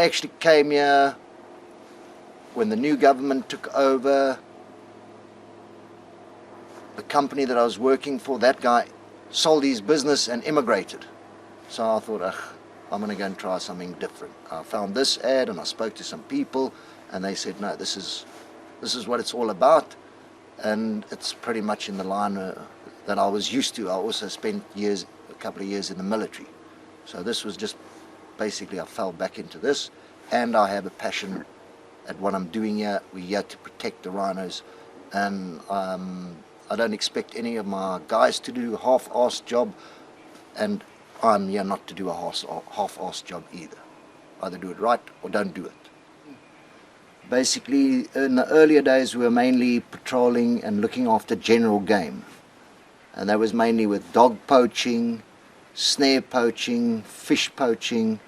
actually came here when the new government took over. The company that I was working for, that guy sold his business and immigrated. So I thought, I'm going to go and try something different. I found this ad and I spoke to some people and they said, no, this is what it's all about. And it's pretty much in the line that I was used to. I also spent a couple of years in the military. So this was just, basically I fell back into this, and I have a passion at what I'm doing here. We're here to protect the rhinos, and I don't expect any of my guys to do a half-assed job, and I'm here not to do a half-assed job either. Either do it right or don't do it. Basically, in the earlier days we were mainly patrolling and looking after general game, and that was mainly with dog poaching, snare poaching, fish poaching,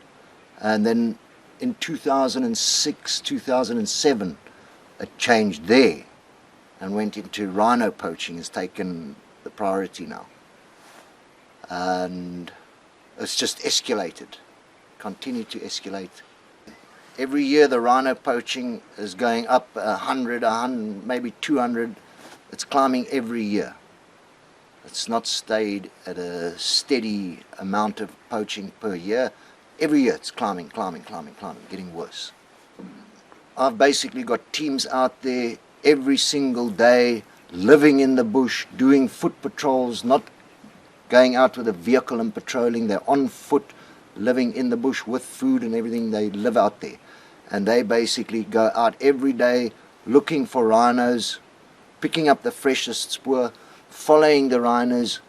and then in 2006, 2007 it changed there and went into rhino poaching. Has taken the priority now, and it's just escalated, continued to escalate. Every year the rhino poaching is going up 100, maybe 200. It's climbing every year. It's not stayed at a steady amount of poaching per year. Every year it's climbing, getting worse. I've basically got teams out there every single day, living in the bush, doing foot patrols, not going out with a vehicle and patrolling. They're on foot, living in the bush with food and everything. They live out there. And they basically go out every day looking for rhinos, picking up the freshest spoor, following the rhinos,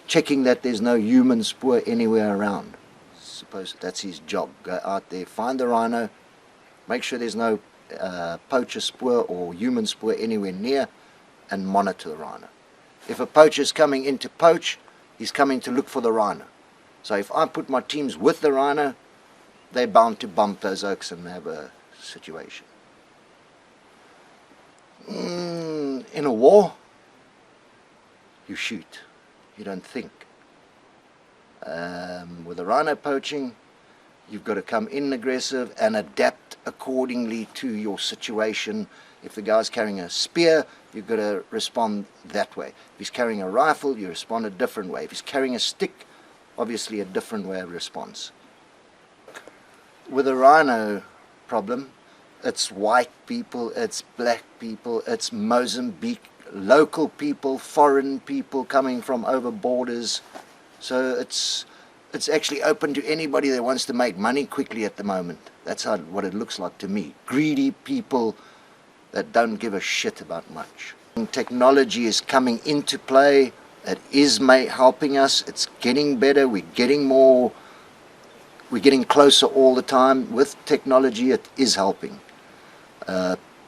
checking that there's no human spoor anywhere around. Suppose that's his job. Go out there, find the rhino, make sure there's no poacher spoor or human spoor anywhere near, and monitor the rhino. If a poacher's coming in to poach, he's coming to look for the rhino. So if I put my teams with the rhino, they're bound to bump those oaks and have a situation. In a war, you shoot, you don't think. With the rhino poaching, you've got to come in aggressive and adapt accordingly to your situation. If the guy's carrying a spear, you've got to respond that way. If he's carrying a rifle, you respond a different way. If he's carrying a stick, obviously a different way of response. With the rhino problem, it's white people, it's black people, it's Mozambique, local people, foreign people coming from over borders. So it's actually open to anybody that wants to make money quickly at the moment. That's what it looks like to me. Greedy people that don't give a shit about much. And technology is coming into play. It is helping us. It's getting better. We're getting closer all the time. With technology, it is helping.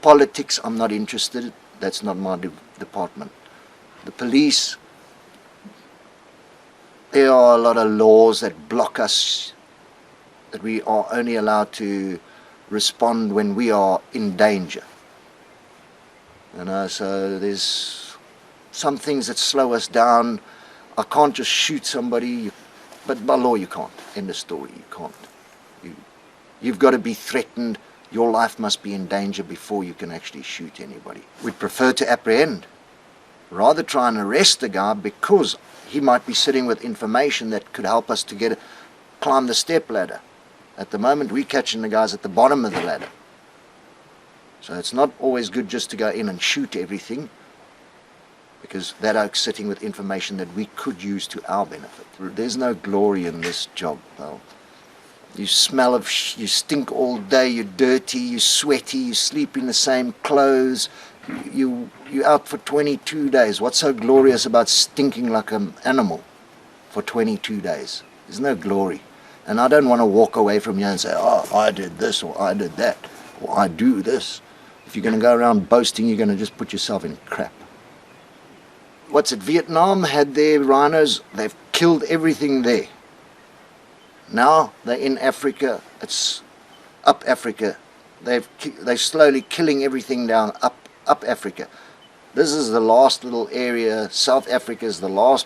Politics, I'm not interested. That's not my department. The police, there are a lot of laws that block us, that we are only allowed to respond when we are in danger. So there's some things that slow us down. I can't just shoot somebody, but by law you can't. End of story, you can't. You've got to be threatened. Your life must be in danger before you can actually shoot anybody. We'd prefer to apprehend, rather try and arrest the guy, because he might be sitting with information that could help us to climb the step ladder. At the moment, we're catching the guys at the bottom of the ladder. So it's not always good just to go in and shoot everything, because that oak's sitting with information that we could use to our benefit. There's no glory in this job, pal. You smell you stink all day, you're dirty, you're sweaty, you sleep in the same clothes, you're out for 22 days. What's so glorious about stinking like an animal for 22 days? There's no glory. And I don't want to walk away from here and say, oh, I did this, or I did that, or I do this. If you're going to go around boasting, you're going to just put yourself in crap. What's it? Vietnam had their rhinos, they've killed everything there. Now they're in Africa, it's up Africa. They're slowly killing everything down up Africa. This is the last little area. South Africa is the last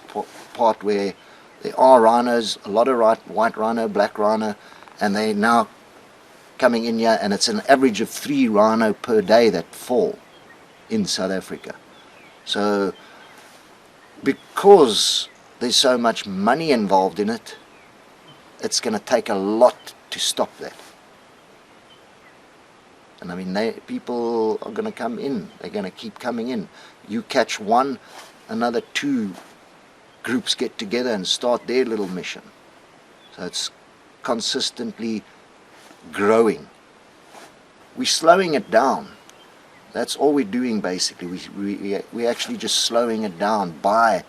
part where there are rhinos, a lot of white rhino, black rhino, and they're now coming in here, and it's an average of 3 rhino per day that fall in South Africa. So because there's so much money involved in it, it's going to take a lot to stop that. And I mean, people are going to come in. They're going to keep coming in. You catch one, another 2 groups get together and start their little mission. So it's consistently growing. We're slowing it down. That's all we're doing basically. We're actually just slowing it down by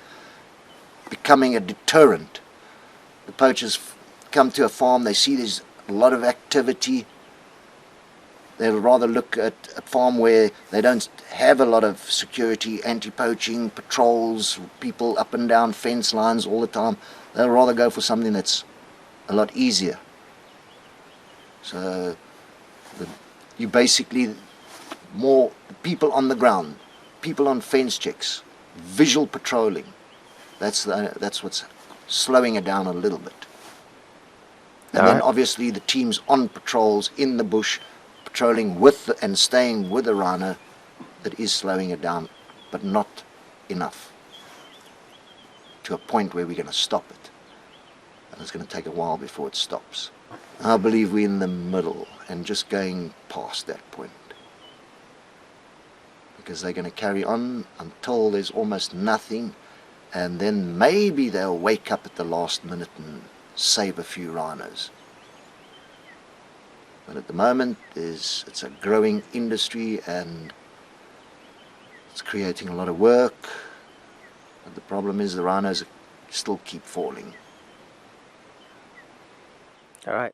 becoming a deterrent. The poachers come to a farm, they see there's a lot of activity. They'll rather look at a farm where they don't have a lot of security, anti-poaching, patrols, people up and down fence lines all the time. They'll rather go for something that's a lot easier. So you basically more people on the ground, people on fence checks, visual patrolling. That's what's slowing it down a little bit. And then obviously the teams on patrols in the bush, patrolling with and staying with the rhino, that is slowing it down, but not enough to a point where we're going to stop it. And it's going to take a while before it stops. I believe we're in the middle and just going past that point, because they're going to carry on until there's almost nothing, and then maybe they'll wake up at the last minute and save a few rhinos. But at the moment, it's a growing industry and it's creating a lot of work. But the problem is the rhinos still keep falling. All right.